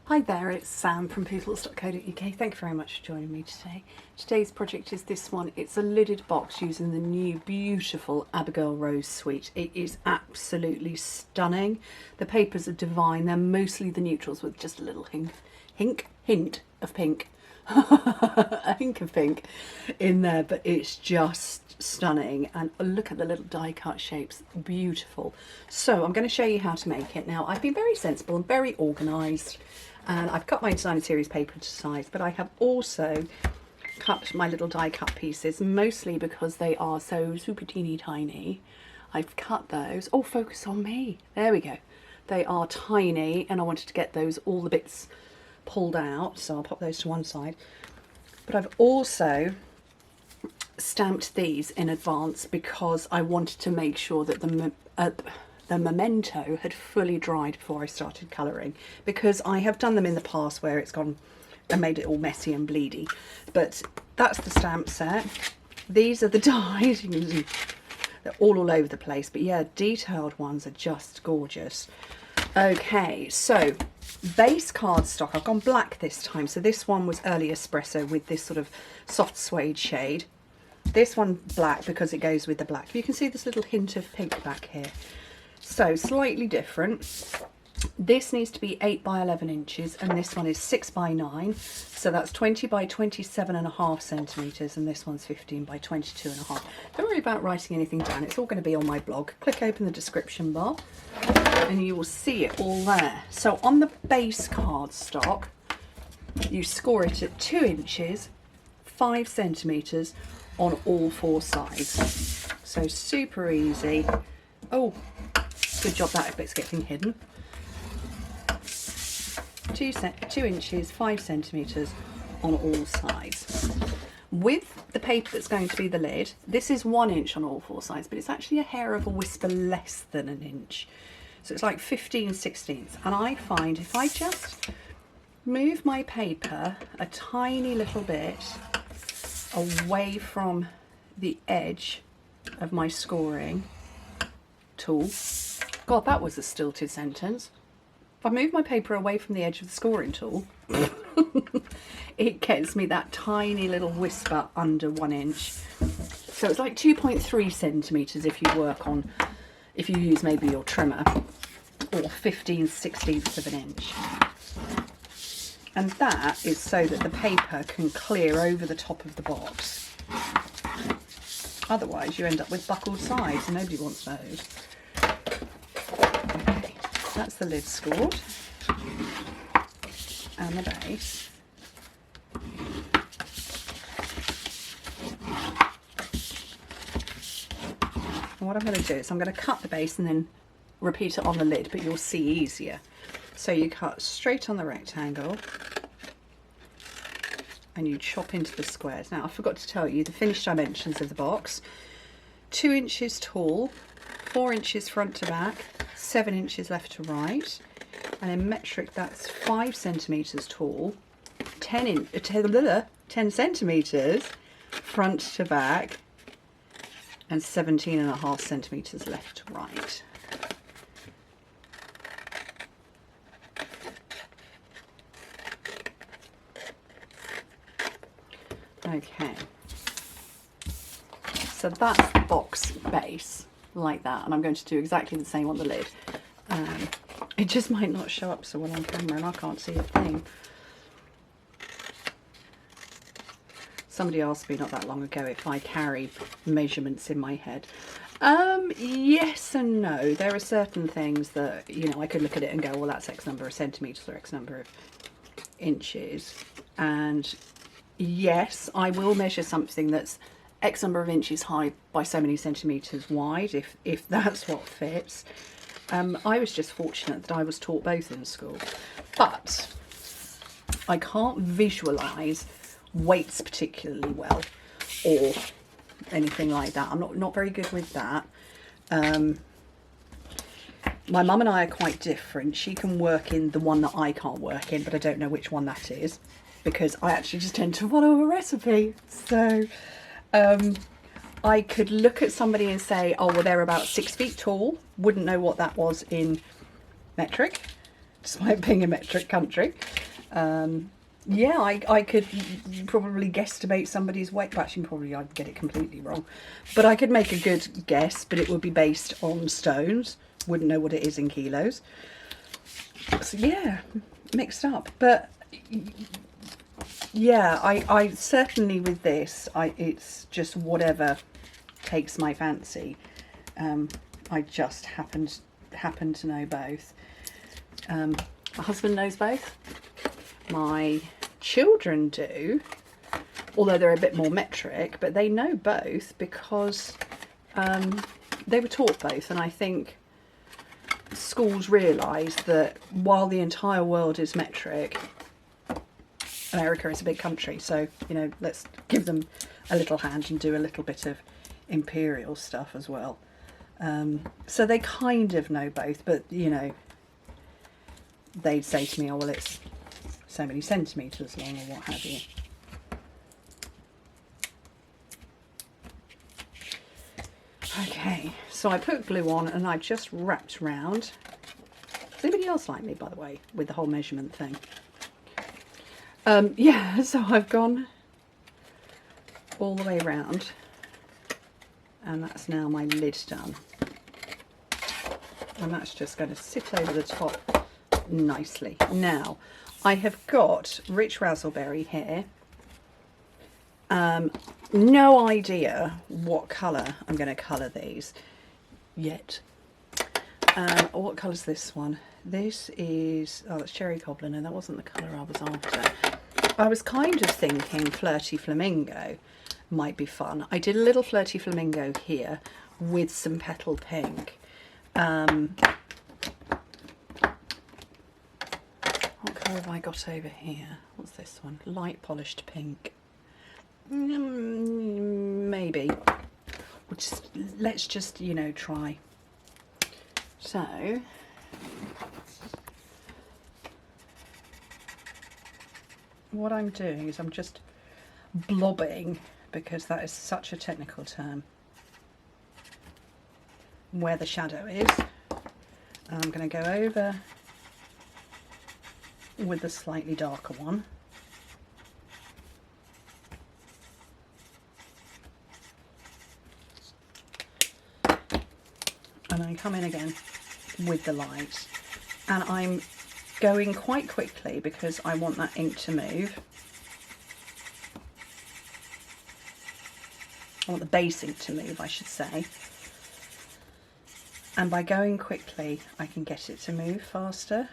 Hi there, it's Sam from Pootles.co.uk. Thank you very much for joining me today. Today's project is this one. It's a lidded box using the new beautiful Abigail Rose suite. It is absolutely stunning. The papers are divine. They're mostly the neutrals with just a little hint of pink. A hint of pink in there, but it's just stunning. And look at the little die cut shapes, beautiful. So I'm going to show you how to make it. Now, I've been very sensible and very organised, and I've cut my designer series paper to size, but I have also cut my little die cut pieces, mostly because they are so super teeny tiny. I've cut those. Oh, focus on me. There we go. They are tiny, and I wanted to get those, all the bits pulled out, so I'll pop those to one side. But I've also stamped these in advance because I wanted to make sure that the memento had fully dried before I started colouring, because I have done them in the past where it's gone and made it all messy and bleedy. But that's the stamp set. These are the dies. They're all over the place, but yeah, detailed ones are just gorgeous. Okay, so base cardstock, I've gone black this time. So this one was early espresso with this sort of soft suede shade. This one black because it goes with the black. You can see this little hint of pink back here. So slightly different. This needs to be 8 by 11 inches, and this one is 6 by 9. So that's 20 by 27.5 centimetres, and this one's 15 by 22.5. Don't worry about writing anything down. It's all going to be on my blog. Click open the description bar and you will see it all there. So on the base cardstock, you score it at 2 inches, 5 centimetres on all 4 sides. So super easy. Oh, good job that bit's getting hidden. 2 inches, 5 centimetres on all sides. With the paper that's going to be the lid, this is 1 inch on all 4 sides, but it's actually a hair of a whisper less than an inch. So it's like 15/16. And I find if I just move my paper a tiny little bit away from the edge of my scoring tool, God, that was a stilted sentence. If I move my paper away from the edge of the scoring tool, it gets me that tiny little whisper under 1 inch. So it's like 2.3 centimetres if you work on, if you use maybe your trimmer, or 15/16 of an inch. And that is so that the paper can clear over the top of the box. Otherwise you end up with buckled sides, and nobody wants those. Okay, that's the lid scored, and the base. And what I'm going to do is I'm going to cut the base and then repeat it on the lid, but you'll see easier. So you cut straight on the rectangle and you chop into the squares. Now I forgot to tell you the finished dimensions of the box: 2 inches tall, 4 inches front to back, 7 inches left to right, and in metric that's 5 centimetres tall, 10 centimetres front to back, and 17.5 centimetres left to right. Okay, so that's the box base, like that, and I'm going to do exactly the same on the lid. It just might not show up so well on camera and I can't see a thing. Somebody asked me not that long ago if I carry measurements in my head. Yes and no. There are certain things that, you know, I could look at it and go, well, that's X number of centimetres or X number of inches, and yes, I will measure something that's X number of inches high by so many centimetres wide, if that's what fits. I was just fortunate that I was taught both in school, but I can't visualise weights particularly well or anything like that. I'm not very good with that. My mum and I are quite different. She can work in the one that I can't work in, but I don't know which one that is, because I actually just tend to follow a recipe. So I could look at somebody and say, oh, well, they're about 6 feet tall. Wouldn't know what that was in metric. despite being a metric country. Yeah, I could probably guesstimate somebody's weight. Well, actually, probably I'd get it completely wrong. But I could make a good guess, but it would be based on stones. Wouldn't know what it is in kilos. So yeah, mixed up. But yeah, I certainly with this, it's just whatever takes my fancy. I just happen to know both. My husband knows both. My children do, although they're a bit more metric, but they know both because they were taught both. And I think schools realise that while the entire world is metric, America is a big country, so you know, let's give them a little hand and do a little bit of imperial stuff as well. So they kind of know both, but you know, they'd say to me, oh well, it's so many centimetres long or what have you. Okay, so I put glue on and I just wrapped round. Does anybody else like me, by the way, with the whole measurement thing? Yeah, so I've gone all the way around and that's now my lid done. And that's just going to sit over the top nicely. Now, I have got rich razzleberry here. No idea what colour I'm going to colour these yet. What colour's this one? This is, oh, that's cherry cobbler. No, that wasn't the colour I was after. I was kind of thinking flirty flamingo might be fun. I did a little flirty flamingo here with some petal pink. What colour have I got over here? What's this one? Light polished pink. Maybe. Let's just, you know, try. So, what I'm doing is I'm just blobbing, because that is such a technical term, where the shadow is. And I'm going to go over with the slightly darker one. And I come in again with the light. And I'm going quite quickly because I want that ink to move. I want the base ink to move, I should say. And by going quickly, I can get it to move faster,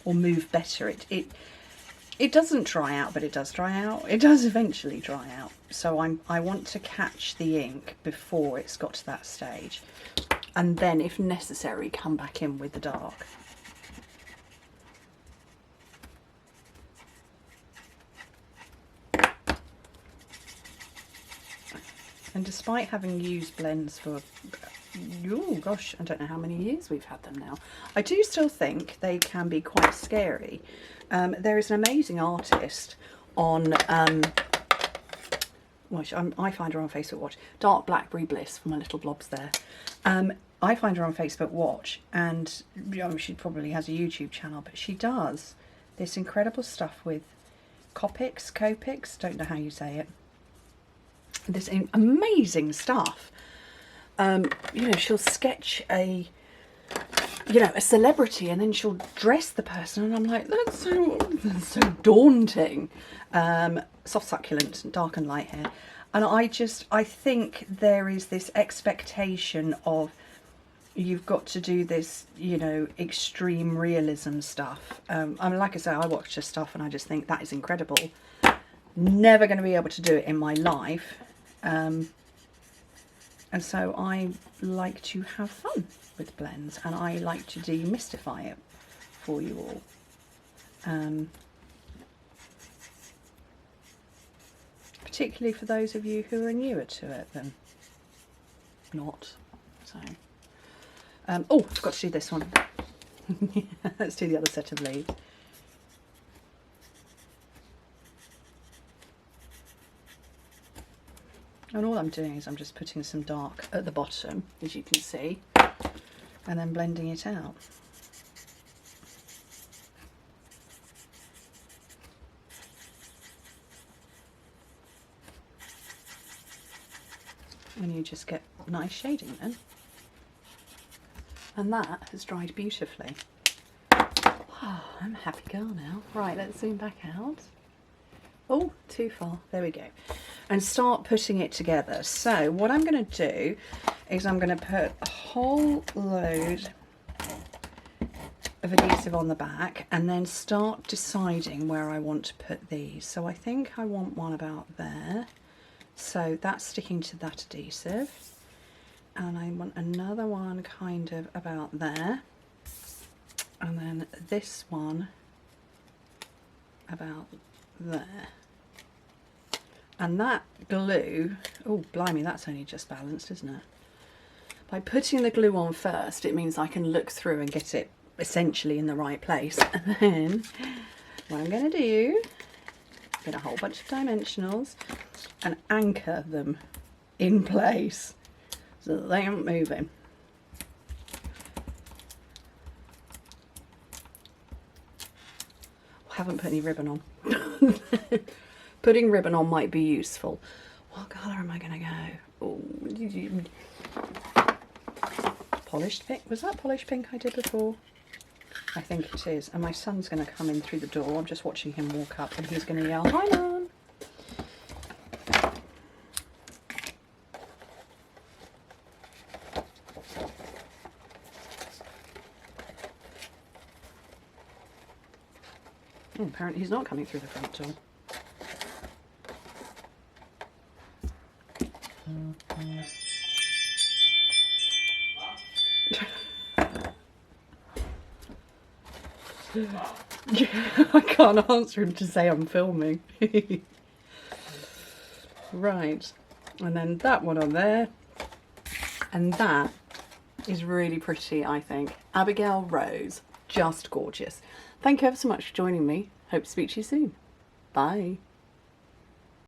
or move better. It doesn't dry out, but it does dry out. It does eventually dry out. So I want to catch the ink before it's got to that stage. And then, if necessary, come back in with the dark. And despite having used blends for, oh gosh, I don't know how many years we've had them now, I do still think they can be quite scary. There is an amazing artist on, I find her on Facebook Watch, Dark Blackberry Bliss for my little blobs there. I find her on Facebook Watch, and you know, she probably has a YouTube channel, but she does this incredible stuff with Copics, don't know how you say it. This amazing stuff. You know, she'll sketch a celebrity, and then she'll dress the person, and I'm like, that's so daunting. Soft succulent, dark and light hair. And I think there is this expectation of, you've got to do this, you know, extreme realism stuff. I mean, like I say, I watch this stuff and I just think that is incredible. Never going to be able to do it in my life. And so I like to have fun with blends, and I like to demystify it for you all. Particularly for those of you who are newer to it than not. So, oh, I forgot to do this one. Let's do the other set of leaves. And all I'm doing is I'm just putting some dark at the bottom, as you can see, and then blending it out. and you just get nice shading then. And that has dried beautifully. Oh, I'm a happy girl now. Right, let's zoom back out. Oh, too far. There we go. And start putting it together. So what I'm going to do is I'm going to put a whole load of adhesive on the back and then start deciding where I want to put these. So I think I want one about there. So that's sticking to that adhesive. And I want another one kind of about there. And then this one about there. And that glue, oh blimey, that's only just balanced, isn't it? By putting the glue on first, it means I can look through and get it essentially in the right place. And then what I'm going to do, get a whole bunch of dimensionals and anchor them in place so that they aren't moving. I haven't put any ribbon on. Putting ribbon on might be useful. What colour am I going to go? Oh, polished pink. Was that polished pink I did before? I think it is. And my son's going to come in through the door. I'm just watching him walk up and he's going to yell, "Hi, Mum." Oh, apparently he's not coming through the front door. I can't answer him to say I'm filming. Right, and then that one on there, and that is really pretty, I think. Abigail Rose, just gorgeous. Thank you ever so much for joining me. Hope to speak to you soon. Bye.